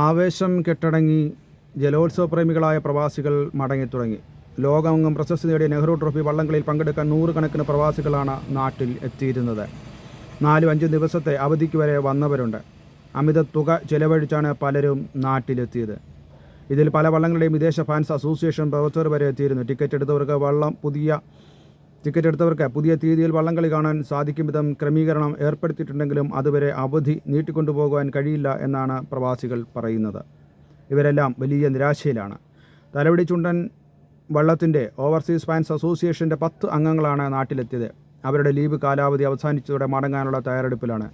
ആവേശം കെട്ടടങ്ങി ജലോത്സവ പ്രേമികളായ പ്രവാസികൾ മടങ്ങിത്തുടങ്ങി. ലോകമെങ്ങും പ്രശസ്തി നേടിയ നെഹ്റു ട്രോഫി വള്ളംകളിയിൽ പങ്കെടുക്കാൻ നൂറുകണക്കിന് പ്രവാസികളാണ് നാട്ടിൽ എത്തിയിരുന്നത്. 4-5 ദിവസത്തെ അവധിക്ക് വരെ വന്നവരുണ്ട്. അമിത തുക ചെലവഴിച്ചാണ് പലരും നാട്ടിലെത്തിയത്. ഇതിൽ പല വള്ളങ്ങളുടെയും വിദേശ ഫാൻസ് അസോസിയേഷൻ പ്രവർത്തകർ വരെ എത്തിയിരുന്നു. ടിക്കറ്റ് എടുത്തവർക്ക് പുതിയ തീയതിയിൽ വള്ളംകളി കാണാൻ സാധിക്കും വിധം ക്രമീകരണം ഏർപ്പെടുത്തിയിട്ടുണ്ടെങ്കിലും അതുവരെ അവധി നീട്ടിക്കൊണ്ടുപോകാൻ കഴിയില്ല എന്നാണ് പ്രവാസികൾ പറയുന്നത്. ഇവരെല്ലാം വലിയ നിരാശയിലാണ്. തലവടി ചുണ്ടൻ വള്ളത്തിൻ്റെ ഓവർസീസ് ഫാൻസ് അസോസിയേഷൻ്റെ 10 അംഗങ്ങളാണ് നാട്ടിലെത്തിയത്. അവരുടെ ലീവ് കാലാവധി അവസാനിച്ചതോടെ മടങ്ങാനുള്ള തയ്യാറെടുപ്പിലാണ്.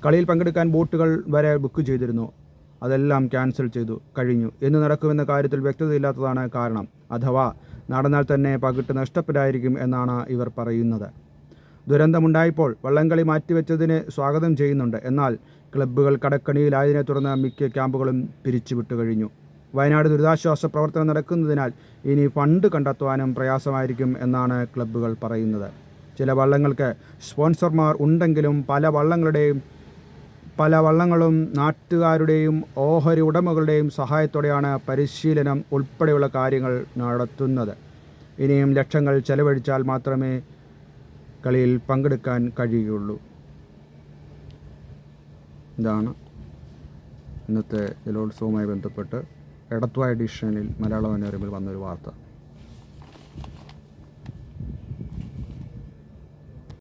കളിയിൽ പങ്കെടുക്കാൻ ബോട്ടുകൾ വരെ ബുക്ക് ചെയ്തിരുന്നു. അതെല്ലാം ക്യാൻസൽ ചെയ്തു കഴിഞ്ഞു. എന്ന് നടക്കുമെന്ന കാര്യത്തിൽ വ്യക്തതയില്ലാത്തതാണ് കാരണം. അഥവാ നടന്നാൽ തന്നെ പകിട്ട് നഷ്ടപ്പെടായിരിക്കും എന്നാണ് ഇവർ പറയുന്നത്. ദുരന്തമുണ്ടായപ്പോൾ വള്ളംകളി മാറ്റിവെച്ചതിനെ സ്വാഗതം ചെയ്യുന്നുണ്ട്. എന്നാൽ ക്ലബ്ബുകൾ കടക്കണിയിലായതിനെ തുടർന്ന് മിക്ക ക്യാമ്പുകളും പിരിച്ചുവിട്ടു കഴിഞ്ഞു. വയനാട് ദുരിതാശ്വാസ പ്രവർത്തനം നടക്കുന്നതിനാൽ ഇനി ഫണ്ട് കണ്ടെത്തുവാനും പ്രയാസമായിരിക്കും എന്നാണ് ക്ലബ്ബുകൾ പറയുന്നത്. ചില വള്ളങ്ങൾക്ക് സ്പോൺസർമാർ ഉണ്ടെങ്കിലും പല വള്ളങ്ങളും നാട്ടുകാരുടെയും ഓഹരി ഉടമകളുടെയും സഹായത്തോടെയാണ് പരിശീലനം ഉൾപ്പെടെയുള്ള കാര്യങ്ങൾ നടത്തുന്നത്. ഇനിയും ലക്ഷങ്ങൾ ചെലവഴിച്ചാൽ മാത്രമേ കളിയിൽ പങ്കെടുക്കാൻ കഴിയുകയുള്ളൂ. ഇതാണ് ഇന്നത്തെ ജലോത്സവവുമായി ബന്ധപ്പെട്ട് എടത്വ എഡിഷനിൽ മലയാള മനോരമയിൽ വന്നൊരു വാർത്ത.